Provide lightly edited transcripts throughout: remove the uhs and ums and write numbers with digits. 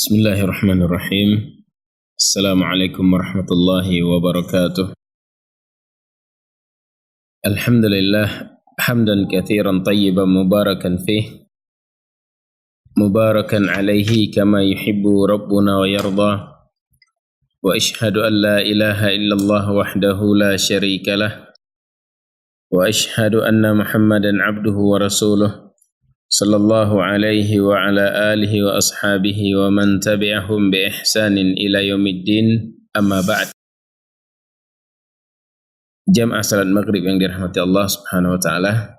Bismillahirrahmanirrahim. Assalamualaikum warahmatullahi wabarakatuh. Alhamdulillah hamdan katsiran tayyiban mubarakan fih, mubarakan alaihi kama yuhibbu rabbuna wa yarda. Wa ashhadu an la ilaha illallah wahdahu la syarika lah, wa ashhadu anna Muhammadan abduhu wa rasuluh sallallahu alaihi wa ala alihi wa ashabihi wa man tabi'ahum bi ihsanin ila yaumiddin, amma ba'd. Jamaah salat maghrib yang dirahmati Allah subhanahu wa ta'ala,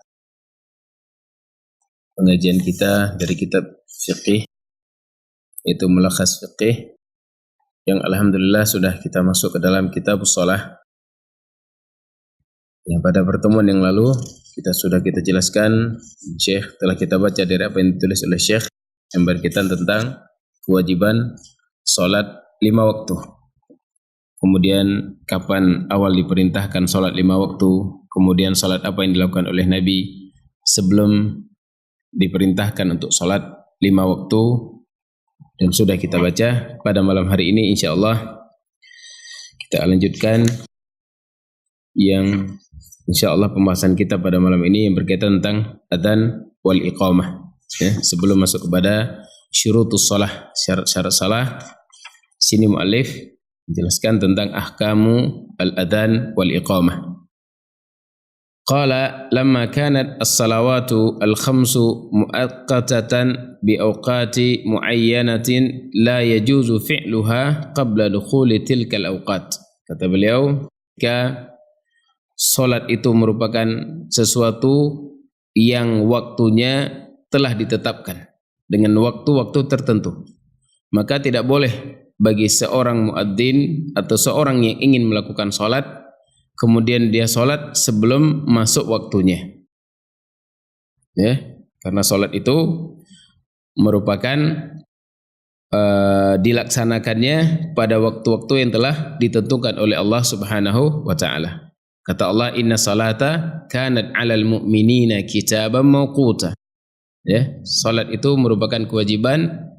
pengajian kita dari kitab fiqih, yaitu Mulakhas Fiqih, yang alhamdulillah sudah kita masuk ke dalam kitab shalah, yang pada pertemuan yang lalu kita jelaskan, Syekh telah kita baca dari apa yang ditulis oleh Syekh yang berkaitan tentang kewajiban salat 5 waktu. Kemudian kapan awal diperintahkan salat 5 waktu, kemudian salat apa yang dilakukan oleh Nabi sebelum diperintahkan untuk salat 5 waktu, dan sudah kita baca. Pada malam hari ini insyaallah kita lanjutkan yang insyaallah pembahasan kita pada malam ini yang berkaitan tentang adzan wal iqamah. Sebelum masuk kepada syurutus shalah, syarat-syarat salah, sini muallif menjelaskan tentang ahkamu al-adzan wal iqamah. Qala lamma kanat as-salawatu al-khamsu muaqqatatan bi awqati muayyanatin la yajuzu fi'luha qabla dukhuli tilka al-awqat. Kata beliau, jika salat itu merupakan sesuatu yang waktunya telah ditetapkan dengan waktu-waktu tertentu, maka tidak boleh bagi seorang muadzin atau seorang yang ingin melakukan salat kemudian dia salat sebelum masuk waktunya. Karena salat itu merupakan dilaksanakannya pada waktu-waktu yang telah ditentukan oleh Allah Subhanahu wa taala. Kata Allah, inna salata kanat 'alal mu'minina kitaban mawquta. Salat itu merupakan kewajiban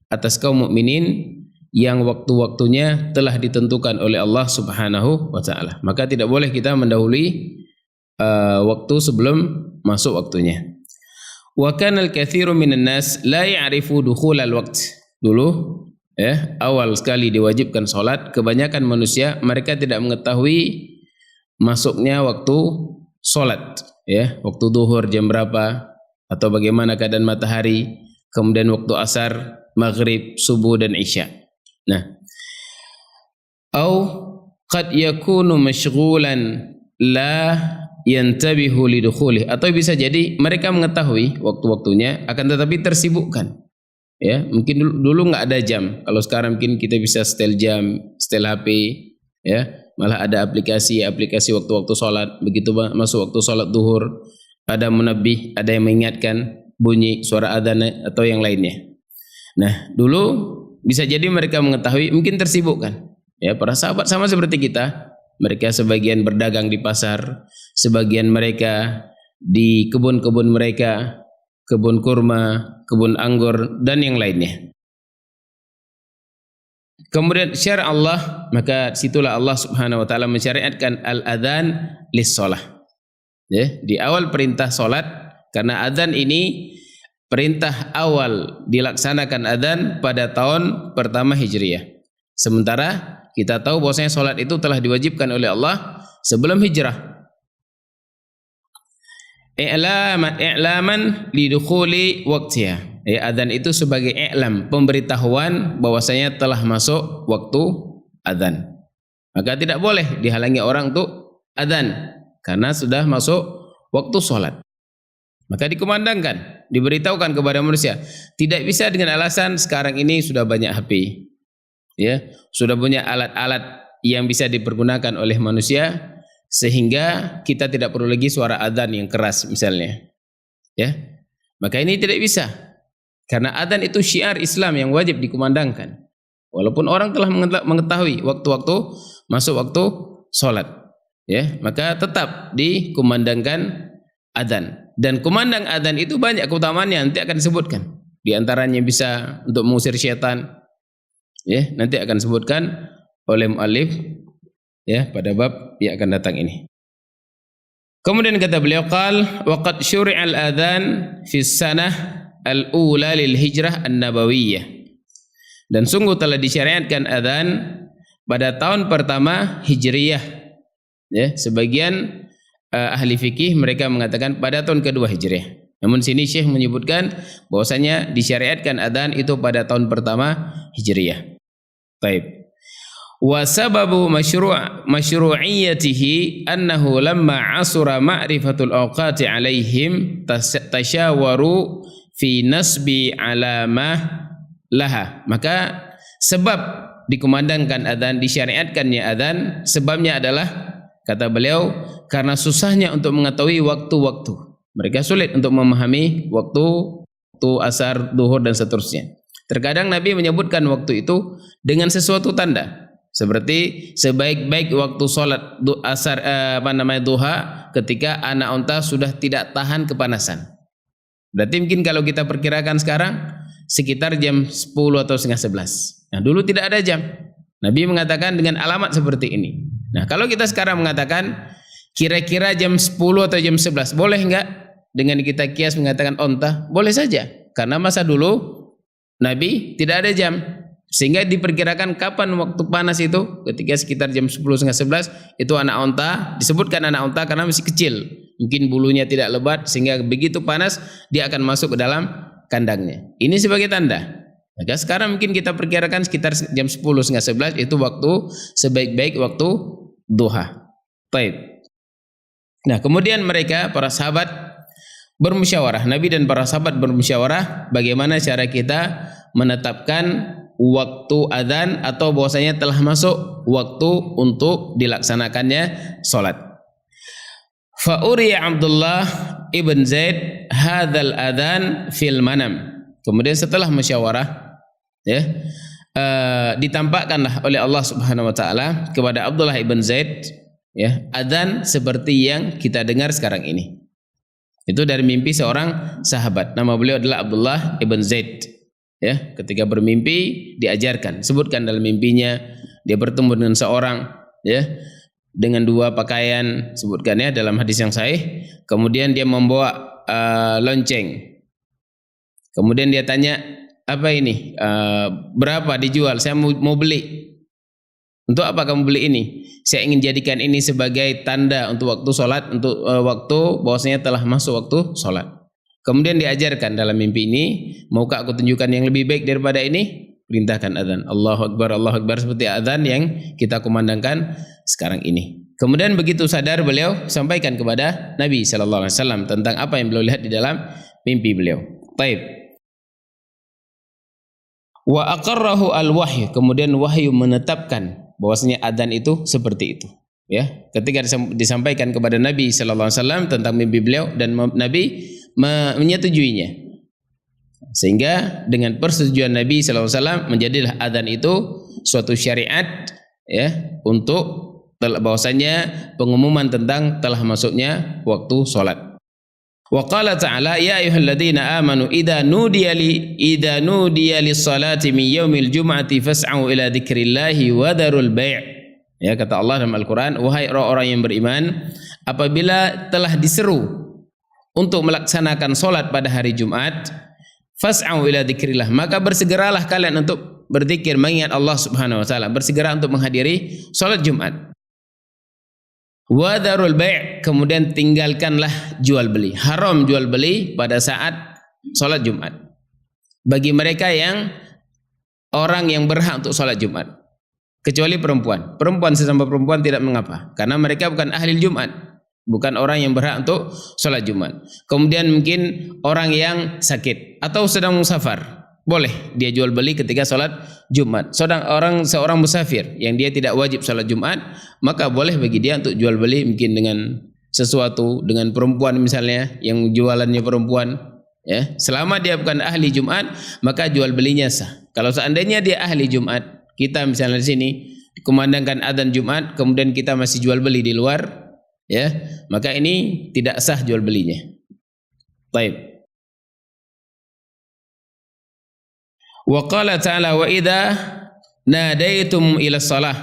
atas kaum mukminin yang waktu-waktunya telah ditentukan oleh Allah Subhanahu wa taala. Maka tidak boleh kita mendahului waktu sebelum masuk waktunya. Wa kana al-katsiru minan nas la ya'rifu dukhul al-waqt. Dulu awal sekali diwajibkan salat, kebanyakan manusia mereka tidak mengetahui masuknya waktu salat, waktu zuhur jam berapa, atau bagaimana keadaan matahari, kemudian waktu asar, maghrib, subuh dan isya. Nah, au qad yakunu mashghulan la yantabihu lidukhulih, atau bisa jadi mereka mengetahui waktu-waktunya akan tetapi tersibukkan. Mungkin dulu nggak ada jam. Kalau sekarang mungkin kita bisa setel jam, setel HP, malah ada aplikasi waktu-waktu salat. Begitu masuk waktu salat zuhur, ada munabih, ada yang mengingatkan, bunyi suara adzan atau yang lainnya. Nah, dulu bisa jadi mereka mengetahui, mungkin tersibukkan. Para sahabat sama seperti kita. Mereka sebagian berdagang di pasar, sebagian mereka di kebun-kebun mereka, kebun kurma, kebun anggur dan yang lainnya. Kemudian syara Allah, maka situlah Allah Subhanahu wa taala mensyariatkan al-adzan lis-shalah. Di awal perintah salat, karena adzan ini perintah awal dilaksanakan adzan pada tahun pertama Hijriah. Sementara kita tahu bahwasanya salat itu telah diwajibkan oleh Allah sebelum hijrah. I'laman lidukhuli waqtiha. Adzan itu sebagai i'lam, pemberitahuan bahwasanya telah masuk waktu adzan. Maka tidak boleh dihalangi orang untuk adzan karena sudah masuk waktu salat. Maka dikumandangkan, diberitahukan kepada manusia. Tidak bisa dengan alasan sekarang ini sudah banyak HP. Sudah punya alat-alat yang bisa dipergunakan oleh manusia sehingga kita tidak perlu lagi suara adzan yang keras misalnya. Maka ini tidak bisa. Karena adzan itu syiar Islam yang wajib dikumandangkan. Walaupun orang telah mengetahui waktu-waktu masuk waktu salat, maka tetap dikumandangkan adzan. Dan kumandang adzan itu banyak keutamaannya, nanti akan disebutkan. Di antaranya bisa untuk mengusir syaitan, Ya, nanti akan sebutkan oleh muallif ya pada bab yang akan datang ini. Kemudian kata beliau qal wa qad syuri'al adzan fi sanah al-ula lil hijrah an-nabawiyah. Dan sungguh telah disyariatkan adzan pada tahun pertama Hijriyah. Ya, sebagian ahli fikih mereka mengatakan pada tahun kedua Hijriyah. Namun sini Syekh menyebutkan bahwasanya disyariatkan adzan itu pada tahun pertama Hijriyah. Baik. Wa sababu masyru'iyyatihi annahu lamma asura ma'rifatul awqati alaihim tasyawaru fi nasbi alamah laha. Maka sebab dikumandangkan adzan, disyariatkannya adzan, sebabnya adalah kata beliau karena susahnya untuk mengetahui waktu-waktu. Mereka sulit untuk memahami waktu asar, duhur dan seterusnya. Terkadang Nabi menyebutkan waktu itu dengan sesuatu tanda. Seperti sebaik-baik waktu sholat asar duha ketika anak unta sudah tidak tahan kepanasan. Berarti mungkin kalau kita perkirakan sekarang sekitar jam 10 atau setengah 11. Nah, dulu tidak ada jam. Nabi mengatakan dengan alamat seperti ini. Nah, kalau kita sekarang mengatakan kira-kira jam 10 atau jam 11, boleh enggak dengan kita kias mengatakan onta? Boleh saja. Karena masa dulu Nabi tidak ada jam. Sehingga diperkirakan kapan waktu panas itu ketika sekitar jam 10 setengah 11 itu anak unta, disebutkan anak unta karena masih kecil, mungkin bulunya tidak lebat sehingga begitu panas dia akan masuk ke dalam kandangnya. Ini sebagai tanda. Maka sekarang mungkin kita perkirakan sekitar jam 10 setengah 11 itu waktu sebaik-baik waktu duha. Baik. Nah, kemudian mereka para sahabat bermusyawarah, Nabi dan para sahabat bermusyawarah bagaimana cara kita menetapkan waktu adzan atau bahwasanya telah masuk waktu untuk dilaksanakannya salat. Fa uriya Abdullah ibn Zaid hadzal adzan fil manam. Kemudian setelah musyawarah ya ditampakkanlah oleh Allah Subhanahu wa taala kepada Abdullah ibn Zaid ya adzan seperti yang kita dengar sekarang ini. Itu dari mimpi seorang sahabat. Nama beliau adalah Abdullah ibn Zaid. Ya, ketika bermimpi diajarkan, sebutkan dalam mimpinya dia bertemu dengan seorang ya dengan dua pakaian, sebutkan ya dalam hadis yang sahih. Kemudian dia membawa lonceng. Kemudian dia tanya, apa ini? Berapa dijual? Saya mau beli. Untuk apa kamu beli ini? Saya ingin jadikan ini sebagai tanda untuk waktu sholat, untuk waktu bahwasanya telah masuk waktu sholat. Kemudian diajarkan dalam mimpi ini, maukah aku tunjukkan yang lebih baik daripada ini? Perintahkan adzan. Allahu Akbar seperti adzan yang kita kumandangkan sekarang ini. Kemudian begitu sadar beliau sampaikan kepada Nabi sallallahu alaihi wasallam tentang apa yang beliau lihat di dalam mimpi beliau. Baik. Wa aqarrahu al-wahyu, kemudian wahyu menetapkan bahwasanya adzan itu seperti itu. Ya, ketika disampaikan kepada Nabi sallallahu alaihi wasallam tentang mimpi beliau dan Nabi menyetujuinya. Sehingga dengan persetujuan Nabi sallallahu alaihi wasallam menjadilah adzan itu suatu syariat ya untuk bahwasanya pengumuman tentang telah masuknya waktu salat. Wa qala ta'ala ya ayyuhalladzina amanu idza nudiya lis-salati min yaumil jum'ati fas'au ila dzikrillahi wa dharul bai'. Ya, kata Allah dalam Al-Quran, wahai orang-orang yang beriman, apabila telah diseru untuk melaksanakan solat pada hari Jumat, fas'au ila dzikrillah, maka bersegeralah kalian untuk berzikir mengingat Allah Subhanahu wa taala, bersegera untuk menghadiri solat Jumat. Wa dharul bai', kemudian tinggalkanlah jual beli. Haram jual beli pada saat solat Jumat. Bagi mereka yang orang yang berhak untuk solat Jumat. Kecuali perempuan. Perempuan sesama perempuan tidak mengapa. Karena mereka bukan ahli Jumat. Bukan orang yang berhak untuk sholat Jumat. Kemudian mungkin orang yang sakit. Atau sedang musafar. Boleh dia jual beli ketika sholat Jumat. Seorang musafir yang dia tidak wajib sholat Jumat. Maka boleh bagi dia untuk jual beli mungkin dengan sesuatu. Dengan perempuan misalnya. Yang jualannya perempuan. Ya, selama dia bukan ahli Jumat. Maka jual belinya sah. Kalau seandainya dia ahli Jumat. Kita misalnya di sini dikumandangkan adzan Jumat, kemudian kita masih jual beli di luar, ya, maka ini tidak sah jual belinya. Baik. Wa qala ta'ala wa idza nadaitum ila shalah.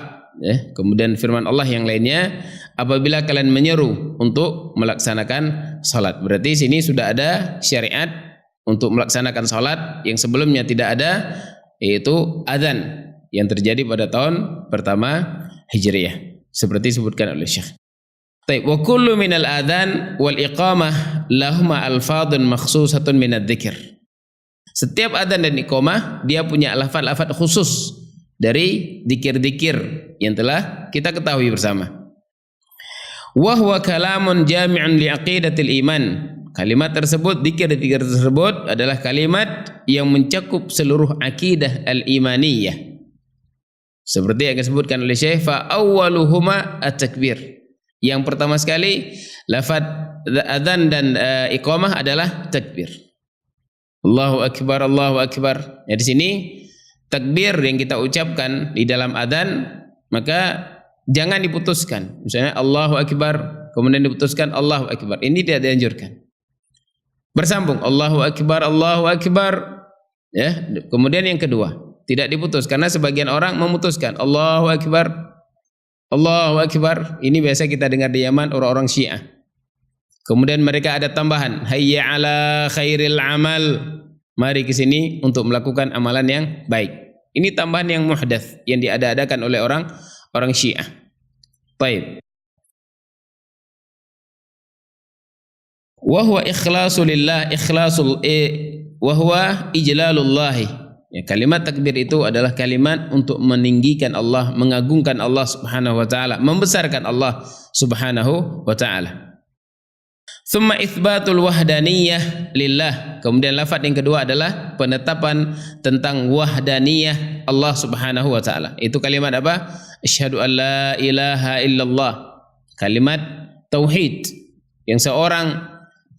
Kemudian firman Allah yang lainnya, apabila kalian menyeru untuk melaksanakan salat. Berarti sini sudah ada syariat untuk melaksanakan salat yang sebelumnya tidak ada, yaitu adzan yang terjadi pada tahun pertama Hijriyah seperti disebutkan oleh Syekh. Taib wa kullu minal adzan wal iqamah lahuma alfadun makhsusatun minadz dzikr. Setiap adzan dan iqamah dia punya lafaz-lafaz khusus dari zikir-zikir yang telah kita ketahui bersama. Wa huwa kalamun jami'un li aqidatil iman. Kalimat tersebut, zikir-zikir tersebut adalah kalimat yang mencakup seluruh akidah al-imaniyah. Seperti yang disebutkan oleh Syekh, fa awwaluhuma at-takbir. Yang pertama sekali lafaz adzan dan iqamah adalah takbir. Allahu akbar, Allahu akbar. Ya, di sini takbir yang kita ucapkan di dalam adzan maka jangan diputuskan. Misalnya Allahu akbar kemudian diputuskan Allahu akbar. Ini tidak dianjurkan. Bersambung Allahu akbar, Allahu akbar. Ya, kemudian yang kedua tidak diputus karena sebagian orang memutuskan Allahu akbar, Allahu akbar. Ini biasa kita dengar di Yaman orang-orang Syiah. Kemudian mereka ada tambahan hayya ala khairil amal. Mari ke sini untuk melakukan amalan yang baik. Ini tambahan yang muhdats yang diada-adakan oleh orang Syiah. Baik. Wa huwa ikhlasu lillah, wa huwa ijlalullah. Ya, kalimat takbir itu adalah kalimat untuk meninggikan Allah, mengagungkan Allah Subhanahu wa taala, membesarkan Allah Subhanahu wa taala. Tsumma itsbatul wahdaniyah lillah. Kemudian lafaz yang kedua adalah penetapan tentang wahdaniyah Allah Subhanahu wa taala. Itu kalimat apa? Asyhadu an la ilaha illallah. Kalimat tauhid yang seorang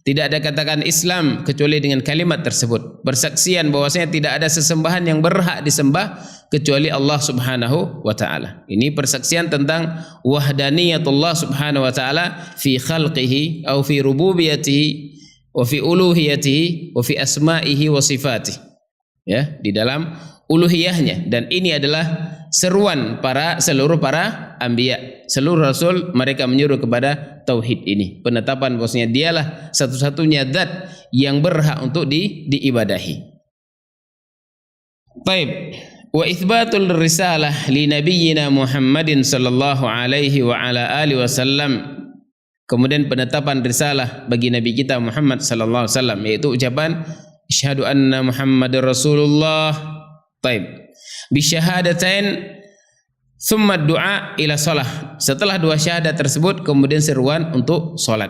tidak ada katakan Islam kecuali dengan kalimat tersebut. Persaksian bahwasanya tidak ada sesembahan yang berhak disembah kecuali Allah Subhanahu wa taala. Ini persaksian tentang wahdaniyatullah Subhanahu wa taala fi khalqihi au fi rububiyatihi wa fi uluhiyatihi wa fi asma'ihi wa sifatihi. Ya, di dalam uluhiyahnya, dan ini adalah seruan seluruh para anbiya, seluruh rasul, mereka menyuruh kepada tauhid ini, penetapan bahwasanya dialah satu-satunya zat yang berhak untuk diibadahi. Baik, wa itsbatul risalah li nabiyyina Muhammadin sallallahu alaihi wa ala alihi wasallam. Kemudian penetapan risalah bagi nabi kita Muhammad sallallahu alaihi wasallam, yaitu ucapan asyhadu anna Muhammadar Rasulullah. Baik. Bisyahadatain summa du'a ila shalah. Setelah dua syahadat tersebut kemudian seruan untuk salat.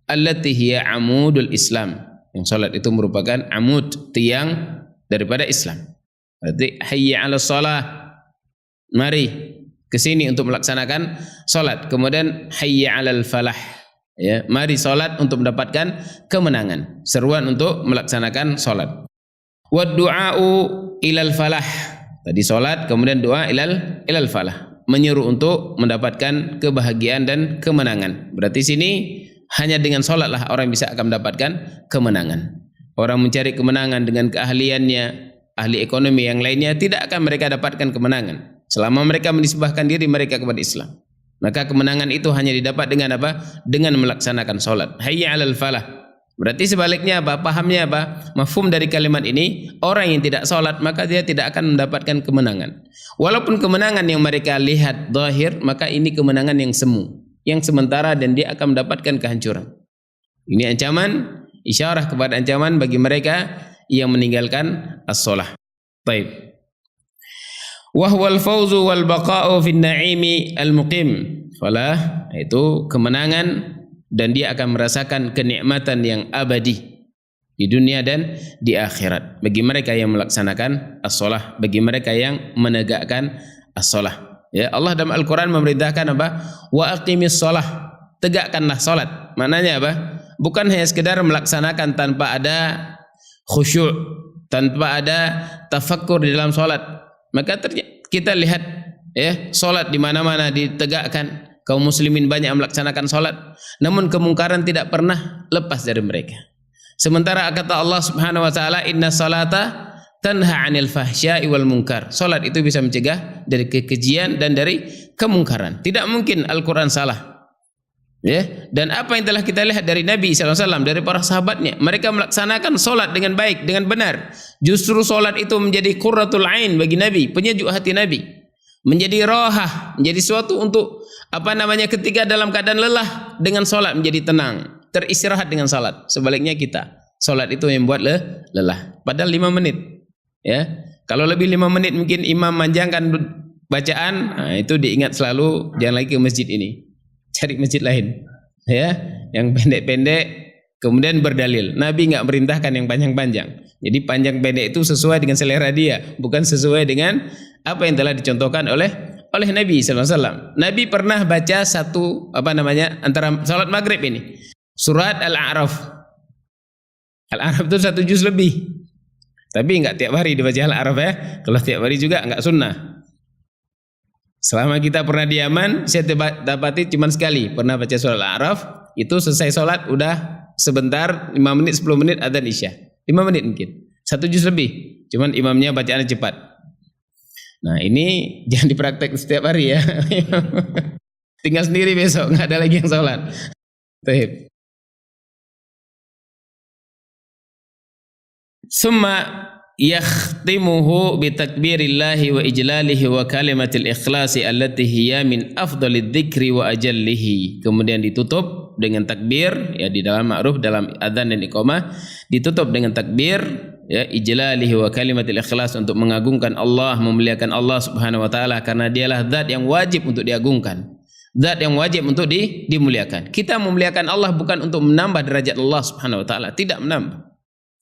Allati hiya amudul Islam. Yang salat itu merupakan amud, tiang daripada Islam. Berarti hayya 'ala shalah. Mari ke sini untuk melaksanakan salat. Kemudian hayya 'alal falah. Ya, mari salat untuk mendapatkan kemenangan. Seruan untuk melaksanakan salat. Wa du'a'u ilal falah. Tadi salat kemudian doa ilal falah, menyeru untuk mendapatkan kebahagiaan dan kemenangan. Berarti sini hanya dengan salatlah orang bisa akan mendapatkan kemenangan. Orang mencari kemenangan dengan keahliannya, ahli ekonomi yang lainnya, tidak akan mereka dapatkan kemenangan selama mereka menisbahkan diri mereka kepada Islam. Maka kemenangan itu hanya didapat dengan apa? Dengan melaksanakan salat. Hayya 'alal falah. Berarti sebaliknya apa? Pahamnya apa? Mafhum dari kalimat ini, orang yang tidak salat maka dia tidak akan mendapatkan kemenangan. Walaupun kemenangan yang mereka lihat zahir, maka ini kemenangan yang semu, yang sementara, dan dia akan mendapatkan kehancuran. Ini ancaman, isyarah kepada ancaman bagi mereka yang meninggalkan as-shalah. Baik. Wa huwal fawzu wal baqa'u fin na'imi al-muqim. Falah itu kemenangan, dan dia akan merasakan kenikmatan yang abadi di dunia dan di akhirat bagi mereka yang melaksanakan as-shalah, bagi mereka yang menegakkan as-shalah. Ya, Allah dalam Al-Qur'an memerintahkan apa? Wa aqimis shalah, tegakkanlah salat. Maknanya apa? Bukan hanya sekedar melaksanakan tanpa ada khusyuk, tanpa ada tafakkur di dalam salat. Maka kita lihat ya, salat di mana-mana ditegakkan. Kaum muslimin banyak melaksanakan salat, namun kemungkaran tidak pernah lepas dari mereka. Sementara kata Allah Subhanahu wa taala, inna salata tanha 'anil fahsya'i wal munkar. Salat itu bisa mencegah dari kekejian dan dari kemungkaran. Tidak mungkin Al-Qur'an salah. Ya, dan apa yang telah kita lihat dari Nabi SAW, dari para sahabatnya, mereka melaksanakan solat dengan baik, dengan benar. Justru solat itu menjadi qurratul ain bagi Nabi, penyejuk hati Nabi, menjadi rohah, menjadi suatu untuk ketika dalam keadaan lelah, dengan solat menjadi tenang, teristirahat dengan salat. Sebaliknya kita, solat itu yang membuat lelah. Padahal 5 menit. Ya, kalau lebih 5 menit mungkin imam manjangkan bacaan, itu diingat selalu, jangan lagi ke masjid ini. Cari masjid lain, ya, yang pendek-pendek, kemudian berdalil. Nabi nggak merintahkan yang panjang-panjang. Jadi panjang pendek itu sesuai dengan selera dia, bukan sesuai dengan apa yang telah dicontohkan oleh Nabi SAW. Nabi pernah baca satu antara salat maghrib ini, surat Al-A'raf. Al-A'raf itu 1 juz lebih. Tapi nggak tiap hari dibaca Al-A'raf ya. Kalau tiap hari juga nggak sunnah. Selama kita pernah di Yaman, saya dapati cuma sekali pernah baca surat Al-A'raf. Itu selesai sholat udah sebentar, 5 menit 10 menit adzan Isya. 5 menit mungkin, 1 juz lebih. Cuman imamnya bacaannya cepat. Nah ini jangan dipraktek setiap hari ya. Tinggal sendiri besok, nggak ada lagi yang sholat. Baik. Summa yakhtimuhu bitakbirillahi wa ijlalihi wa kalimatil ikhlasi allati hiya min afdhalid dzikri wa ajallihi. Kemudian ditutup dengan takbir, ya, di dalam ma'ruf, dalam adzan dan iqamah ditutup dengan takbir, ya, ijlalihi wa kalimatil ikhlas, untuk mengagungkan Allah, memuliakan Allah Subhanahu wa taala, karena dialah zat yang wajib untuk diagungkan, zat yang wajib untuk dimuliakan. Kita memuliakan Allah bukan untuk menambah derajat Allah Subhanahu wa taala, tidak menambah.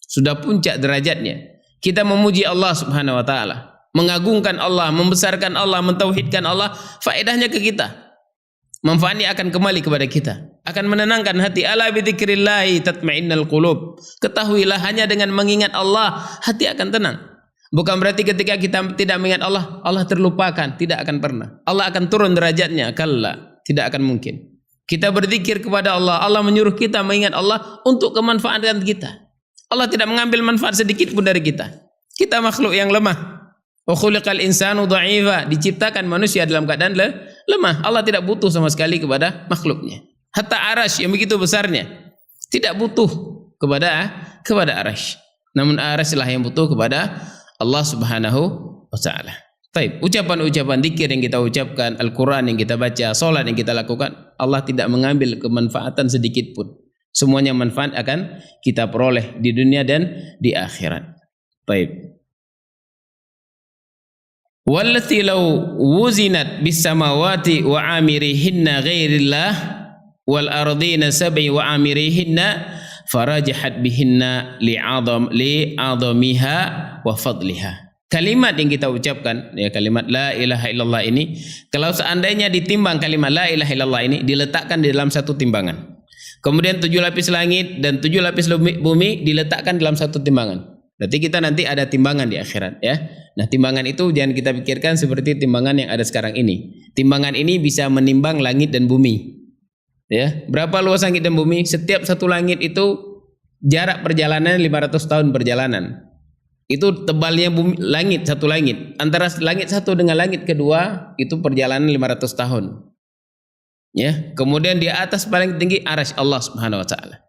Sudah puncak derajatnya. Kita memuji Allah Subhanahu wa taala, mengagungkan Allah, membesarkan Allah, mentauhidkan Allah, faedahnya ke kita. Manfaatnya akan kembali kepada kita, akan menenangkan hati. Ala bi dzikrillah tatma'innal qulub. Ketahuilah hanya dengan mengingat Allah hati akan tenang. Bukan berarti ketika kita tidak mengingat Allah, Allah terlupakan, tidak akan pernah. Allah akan turun derajatnya, kalla, tidak akan mungkin. Kita berzikir kepada Allah, Allah menyuruh kita mengingat Allah untuk kemanfaatan kita. Allah tidak mengambil manfaat sedikit pun dari kita. Kita makhluk yang lemah. Wa khuliqal insanu dha'ifa, diciptakan manusia dalam keadaan lemah. Allah tidak butuh sama sekali kepada makhluknya. Hatta arasy yang begitu besarnya tidak butuh kepada arasy. Namun arasy lah yang butuh kepada Allah Subhanahu wa taala. Baik, ucapan-ucapan zikir yang kita ucapkan, Al-Qur'an yang kita baca, salat yang kita lakukan, Allah tidak mengambil kemanfaatan sedikit pun. Semuanya manfaat akan kita peroleh di dunia dan di akhirat. Baik. Wallati law wuzinat bis samawati wa amirihinna ghairillah wal ardina sab'i wa amirihinna farajahat bihinna li'adamiha wa fadliha. Kalimat yang kita ucapkan, ya, kalimat la ilaha illallah ini, kalau seandainya ditimbang kalimat la ilaha illallah ini, diletakkan di dalam satu timbangan. Kemudian 7 lapis langit dan 7 lapis bumi diletakkan dalam satu timbangan. Berarti kita nanti ada timbangan di akhirat, ya. Nah, timbangan itu jangan kita pikirkan seperti timbangan yang ada sekarang ini. Timbangan ini bisa menimbang langit dan bumi. Ya, berapa luas langit dan bumi? Setiap satu langit itu jarak perjalanan 500 tahun perjalanan. Itu tebalnya bumi, langit, satu langit. Antara langit satu dengan langit kedua itu perjalanan 500 tahun. Ya, kemudian di atas paling tinggi arasy Allah Subhanahu wa taala.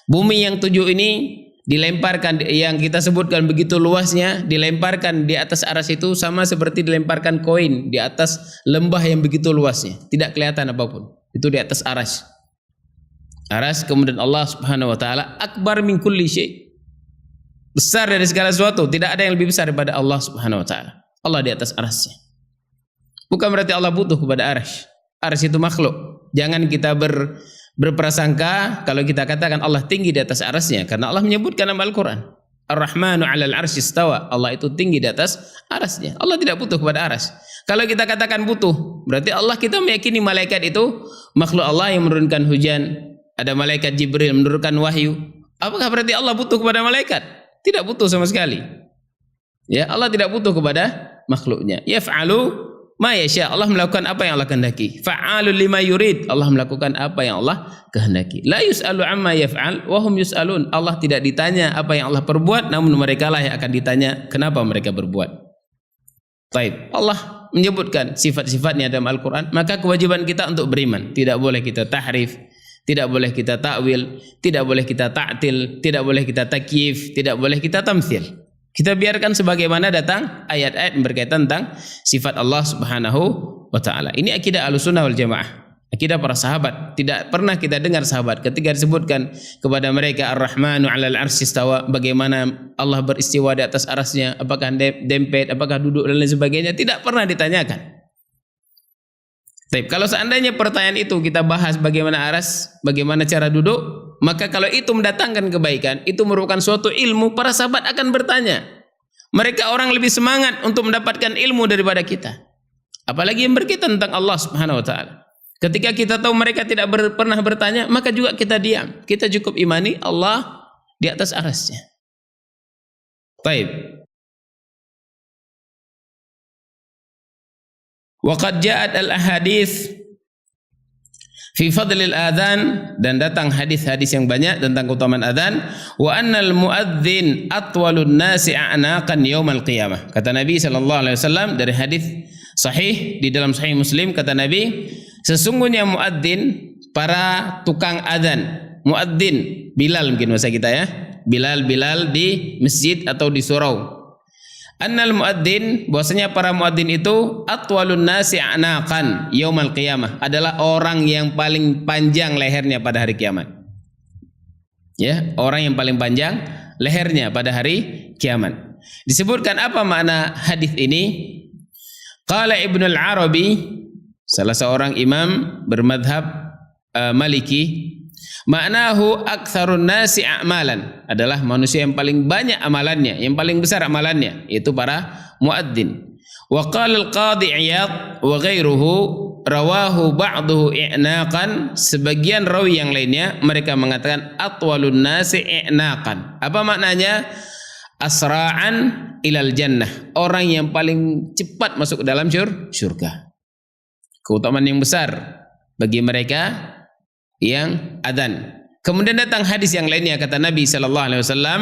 Bumi yang 7 ini dilemparkan, yang kita sebutkan begitu luasnya, dilemparkan di atas arasy itu sama seperti dilemparkan koin di atas lembah yang begitu luasnya, tidak kelihatan apapun. Itu di atas arasy. Arasy, kemudian Allah Subhanahu wa taala akbar min kulli syai'. Besar dari segala sesuatu, tidak ada yang lebih besar daripada Allah Subhanahu wa taala. Allah di atas arasy. Bukan berarti Allah butuh kepada arasy. Arasy itu makhluk. Jangan kita berprasangka kalau kita katakan Allah tinggi di atas arasy-Nya, karena Allah menyebutkan dalam Al-Qur'an, Ar-Rahmanu 'alal 'arsy istawa. Allah itu tinggi di atas arasy-Nya. Allah tidak butuh kepada arasy. Kalau kita katakan butuh, berarti Allah, kita meyakini malaikat itu makhluk Allah yang menurunkan hujan. Ada malaikat Jibril menurunkan wahyu. Apakah berarti Allah butuh kepada malaikat? Tidak butuh sama sekali. Ya, Allah tidak butuh kepada makhluknya. Yaf'alu ma yasha, Allah melakukan apa yang Allah kehendaki. Fa'alul lima yurid, Allah melakukan apa yang Allah kehendaki. La yus'alu amma yaf'al wa hum yus'alun, Allah tidak ditanya apa yang Allah perbuat, namun mereka lah yang akan ditanya kenapa mereka berbuat. Baik, Allah menyebutkan sifat-sifatnya dalam Al-Quran, maka kewajiban kita untuk beriman. Tidak boleh kita tahrif, tidak boleh kita takwil, tidak boleh kita ta'til, tidak boleh kita takyif, tidak boleh kita tamtsil. Kita biarkan sebagaimana datang ayat-ayat berkaitan tentang sifat Allah Subhanahu wa taala. Ini akidah Ahlussunnah wal Jamaah. Akidah para sahabat. Tidak pernah kita dengar sahabat ketika disebutkan kepada mereka Ar-Rahmanu 'alal 'arsy istawa, bagaimana Allah beristiwa di atas arasnya, apakah dempet, apakah duduk dan lain sebagainya, tidak pernah ditanyakan. Tapi kalau seandainya pertanyaan itu kita bahas bagaimana aras, bagaimana cara duduk, maka kalau itu mendatangkan kebaikan, itu merupakan suatu ilmu, para sahabat akan bertanya. Mereka orang lebih semangat untuk mendapatkan ilmu daripada kita. Apalagi yang berkaitan tentang Allah Subhanahu wa taala. Ketika kita tahu mereka tidak pernah bertanya, maka juga kita diam. Kita cukup imani Allah di atas arasnya. Baik. Wa qad ja'at al-ahadits fi fadlil adzan, dan datang hadis-hadis yang banyak tentang keutamaan adzan. Wa annal muadzin atwalun nasi a'naqan yaumal qiyamah. Kata Nabi sallallahu alaihi wasallam dari hadis sahih di dalam Sahih Muslim, kata Nabi, sesungguhnya muadzin, para tukang adzan, muadzin Bilal mungkin bahasa kita ya, Bilal di masjid atau di surau. Annal muadzin, bahwasanya para muadzin itu atwalun nasi a'naqan yaumal qiyamah, adalah orang yang paling panjang lehernya pada hari kiamat. Ya, orang yang paling panjang lehernya pada hari kiamat. Disebutkan apa makna hadis ini? Qala Ibnu al-Arabi, salah seorang imam bermadhab Maliki, maknahu aktsarun nasi a'malan, adalah manusia yang paling banyak amalannya, yang paling besar amalannya, yaitu para muadzin. Wa qala al-Qadhi Iyad wa ghairuhu rawahu ba'duhu i'naqan, sebagian rawi yang lainnya mereka mengatakan atwalun nasi i'naqan. Apa maknanya? Asra'an ilal jannah, orang yang paling cepat masuk ke dalam surga. Keutamaan yang besar bagi mereka yang adzan. Kemudian datang hadis yang lainnya, kata Nabi sallallahu alaihi wasallam,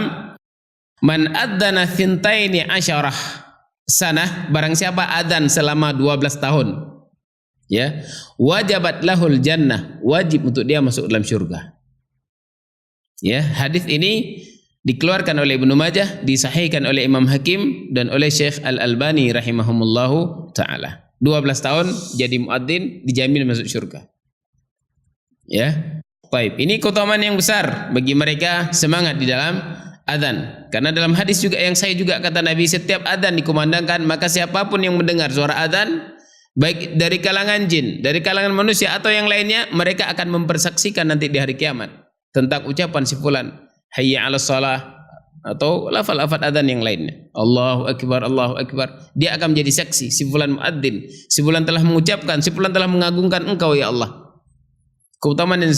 man adzana thintaini asyarah sanah, barang siapa adzan selama 12 tahun, ya, wajabat lahul jannah, wajib untuk dia masuk dalam surga. Ya, hadis ini dikeluarkan oleh Ibnu Majah, disahihkan oleh Imam Hakim dan oleh Syekh Al-Albani rahimahumullahu taala. 12 tahun jadi muadzin dijamin masuk surga. Ya. Baik, ini keutamaan yang besar bagi mereka semangat di dalam adzan. Karena dalam hadis juga yang saya juga kata Nabi, setiap adzan dikumandangkan, maka siapapun yang mendengar suara adzan, baik dari kalangan jin, dari kalangan manusia atau yang lainnya, mereka akan mempersaksikan nanti di hari kiamat tentang ucapan si fulan, hayya 'alas shalah, atau lafal-lafal adzan yang lainnya. Allahu akbar, Allahu akbar. Dia akan menjadi saksi, si fulan muadzin, si fulan telah mengucapkan, si fulan telah mengagungkan Engkau ya Allah. Keutamaan yang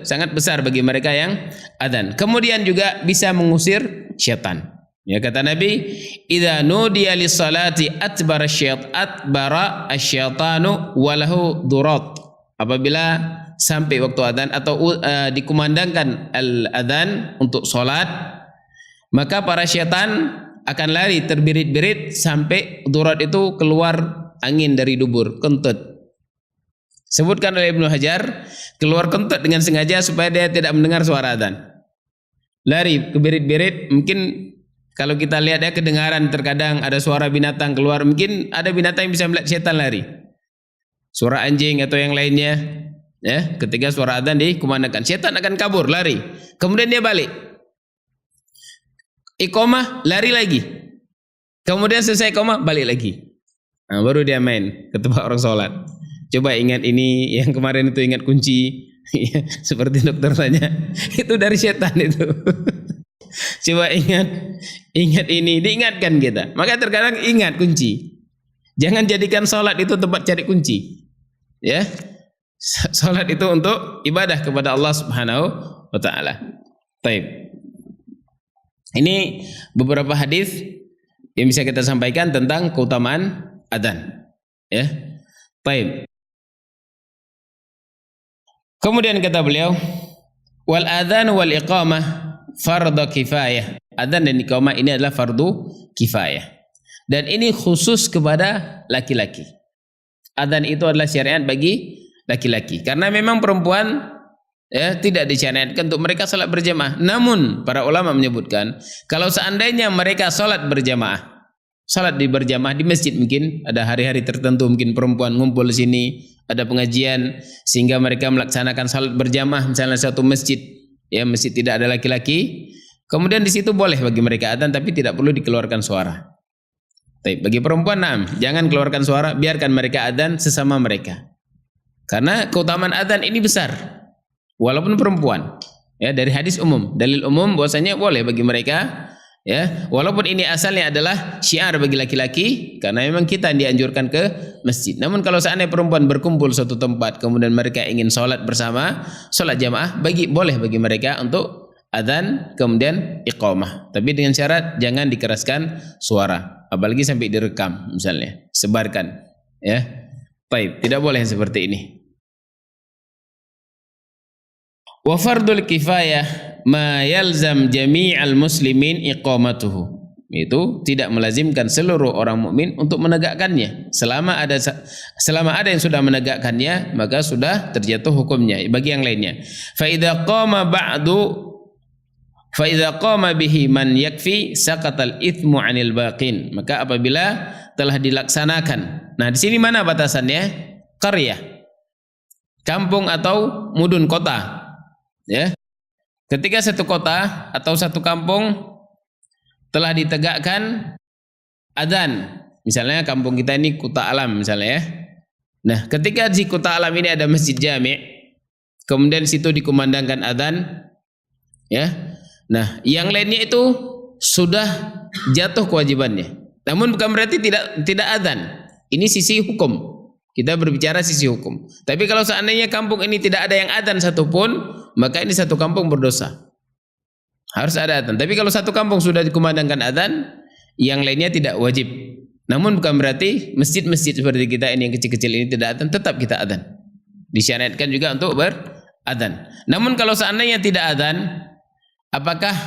sangat besar bagi mereka yang adzan. Kemudian juga bisa mengusir syaitan. Ya, kata Nabi, idza nudiya lis-salati atbara asy-syaitanu wa lahu durat. Apabila sampai waktu adzan atau dikumandangkan al-adzan untuk salat, maka para syaitan akan lari terbirit-birit sampai durat itu keluar angin dari dubur, kentut. Sebutkan oleh Ibnu Hajar, keluar kentut dengan sengaja supaya dia tidak mendengar suara adzan. Lari kebirit-birit, mungkin kalau kita lihat ya kedengaran terkadang ada suara binatang keluar, mungkin ada binatang yang bisa melihat syaitan lari. Suara anjing atau yang lainnya, ya, ketika suara adzan dikumandangkan, syaitan akan kabur, lari. Kemudian dia balik. Iqamah, lari lagi. Kemudian selesai iqamah, balik lagi. Nah, baru dia main ke tempat orang sholat. Coba ingat ini, yang kemarin itu ingat kunci. Seperti dokter tanya, itu dari setan itu. Coba ingat ini, diingatkan kita. Maka terkadang ingat kunci. Jangan jadikan sholat itu tempat cari kunci. Ya, sholat itu untuk ibadah kepada Allah Subhanahu wa taala. Baik. Ini beberapa hadis yang bisa kita sampaikan tentang keutamaan adzan. Ya. Baik. Kemudian kata beliau, wal adzan wal iqamah fardhu kifayah. Adzan dan iqamah ini adalah fardu kifayah. Dan ini khusus kepada laki-laki. Adzan itu adalah syariat bagi laki-laki. Karena memang perempuan tidak disyariatkan untuk mereka salat berjamaah. Namun para ulama menyebutkan kalau seandainya mereka salat berjamaah, salat berjamaah di masjid, mungkin ada hari-hari tertentu mungkin perempuan ngumpul di sini, ada pengajian sehingga mereka melaksanakan salat berjamaah misalnya satu masjid, ya masjid tidak ada laki-laki, kemudian di situ boleh bagi mereka adzan tapi tidak perlu dikeluarkan suara. Tapi bagi perempuan jangan keluarkan suara, biarkan mereka adzan sesama mereka. Karena keutamaan adzan ini besar walaupun perempuan. Ya, dari hadis umum, dalil umum bahwasanya boleh bagi mereka. Ya, walaupun ini asalnya adalah syiar bagi laki-laki karena memang kita dianjurkan ke masjid. Namun kalau seandainya perempuan berkumpul suatu tempat kemudian mereka ingin sholat bersama, sholat jamaah, boleh bagi mereka untuk adzan kemudian iqamah. Tapi dengan syarat jangan dikeraskan suara, apalagi sampai direkam misalnya, sebarkan. Ya, baik, tidak boleh seperti ini. Wa fardul kifayah ma yalzam jami'al muslimin iqamatuhu. Itu tidak melazimkan seluruh orang mukmin untuk menegakkannya. Selama ada yang sudah menegakkannya, maka sudah terjatuh hukumnya bagi yang lainnya. Fa idza qama bihi man yakfi saqatal itsmu 'anil baqin. Maka apabila telah dilaksanakan. Nah, di sini mana batasannya? Qaryah, kampung atau mudun, kota. Ya. Ketika satu kota atau satu kampung telah ditegakkan adzan, misalnya kampung kita ini Kuta Alam misalnya ya. Nah, ketika di Kuta Alam ini ada masjid jami', kemudian situ dikumandangkan adzan, ya. Nah, yang lainnya itu sudah jatuh kewajibannya. Namun bukan berarti tidak adzan. Ini sisi hukum. Kita berbicara sisi hukum. Tapi kalau seandainya kampung ini tidak ada yang adzan satupun, maka ini satu kampung berdosa. Harus ada adzan. Tapi kalau satu kampung sudah dikumandangkan adzan, yang lainnya tidak wajib. Namun bukan berarti masjid-masjid seperti kita ini yang kecil-kecil ini tidak adzan, tetap kita adzan. Disyariatkan juga untuk beradzan. Namun kalau seandainya tidak adzan, apakah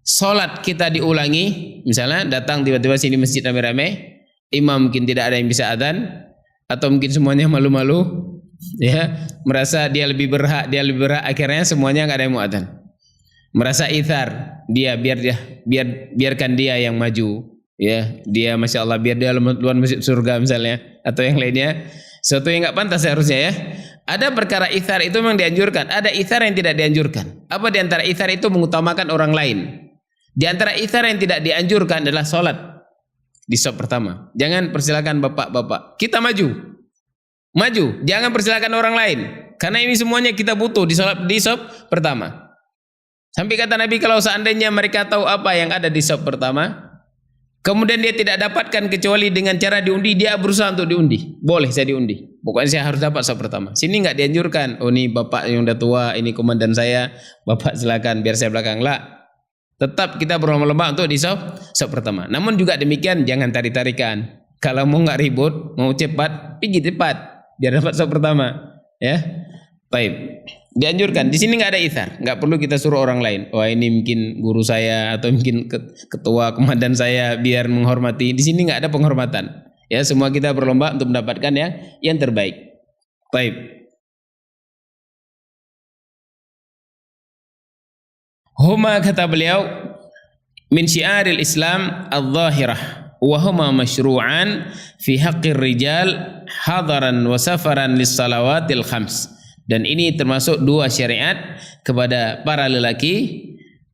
sholat kita diulangi? Misalnya datang tiba-tiba sini masjid rame-rame, imam mungkin tidak ada yang bisa adzan, atau mungkin semuanya malu-malu, ya, merasa dia lebih berhak, akhirnya semuanya nggak ada yang mau adzan. Merasa ithar, biarkan dia yang maju, ya, dia masya Allah biar dia luar masuk surga misalnya, atau yang lainnya, sesuatu yang nggak pantas seharusnya ya. Ada perkara ithar itu memang dianjurkan, ada ithar yang tidak dianjurkan. Apa di antara ithar itu? Mengutamakan orang lain. Di antara ithar yang tidak dianjurkan adalah sholat di shop pertama. Jangan persilakan bapak-bapak, kita maju, jangan persilakan orang lain. Karena ini semuanya kita butuh di shop pertama. Sampai kata Nabi, kalau seandainya mereka tahu apa yang ada di shop pertama, kemudian dia tidak dapatkan kecuali dengan cara diundi, dia berusaha untuk diundi. Boleh saya diundi, pokoknya saya harus dapat shop pertama. Sini nggak dianjurkan. Oh, ini bapak yang udah tua, ini komandan saya, bapak silakan biar saya belakang. Lah, tetap kita berlomba-lomba untuk di shop pertama. Namun juga demikian jangan tarik-tarikan. Kalau mau nggak ribut, mau cepat, pergi cepat biar dapat shop pertama. Ya, baik. Dianjurkan. Di sini nggak ada ithar, nggak perlu kita suruh orang lain. Wah, ini mungkin guru saya atau mungkin ketua komandan saya biar menghormati. Di sini nggak ada penghormatan. Ya, semua kita berlomba untuk mendapatkan yang terbaik. Baik. Huma, kata beliau, min syiaril Islam al-zahirah wa huma masyru'an fi haqqir rijal hadaran wa safaran lis salawatil khams. Dan ini termasuk dua syariat kepada para lelaki,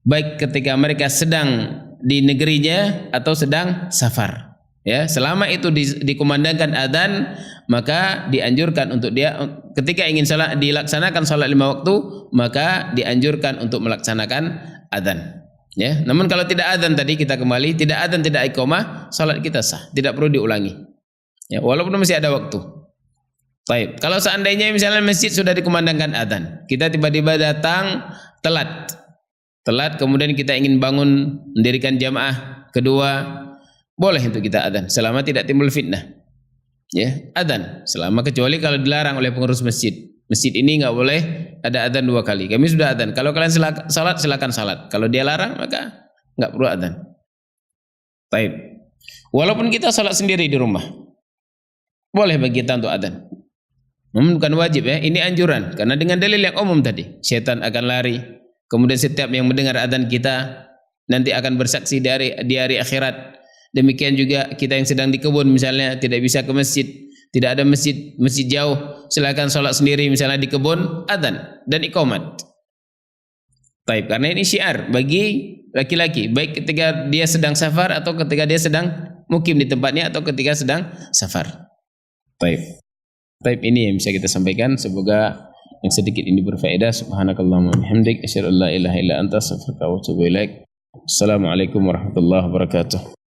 baik ketika mereka sedang di negerinya atau sedang safar. Ya, selama itu dikumandangkan adzan, maka dianjurkan untuk dia ketika ingin dilaksanakan salat 5 waktu, maka dianjurkan untuk melaksanakan adzan. Ya, namun kalau tidak adzan tadi kita kembali, tidak adzan tidak iqamah, salat kita sah, tidak perlu diulangi. Ya, walaupun masih ada waktu. Baik, kalau seandainya misalnya masjid sudah dikumandangkan adzan, kita tiba-tiba datang telat kemudian kita ingin bangun mendirikan jamaah kedua, boleh untuk kita adzan selama tidak timbul fitnah. Ya, adzan selama kecuali kalau dilarang oleh pengurus masjid. Masjid ini nggak boleh ada adzan 2 kali. Kami sudah adzan. Kalau kalian salat silakan salat. Kalau dia larang maka nggak perlu adzan. Baik. Walaupun kita salat sendiri di rumah, boleh bagi kita untuk adzan. Bukan wajib ya, ini anjuran karena dengan dalil yang umum tadi, setan akan lari. Kemudian setiap yang mendengar adzan kita nanti akan bersaksi di hari akhirat. Demikian juga kita yang sedang di kebun misalnya tidak bisa ke masjid, tidak ada masjid jauh, silakan sholat sendiri misalnya di kebun, adzan dan iqamat. Baik, karena ini syiar bagi laki-laki, baik ketika dia sedang safar atau ketika dia sedang mukim di tempatnya atau ketika sedang safar. Baik. Baik, ini yang bisa kita sampaikan. Semoga yang sedikit ini berfaedah. Subhanakallahumma bihamdik asyhadu an la ilaha illa anta astaghfiruka wa atubu ilaik. Assalamualaikum warahmatullahi wabarakatuh.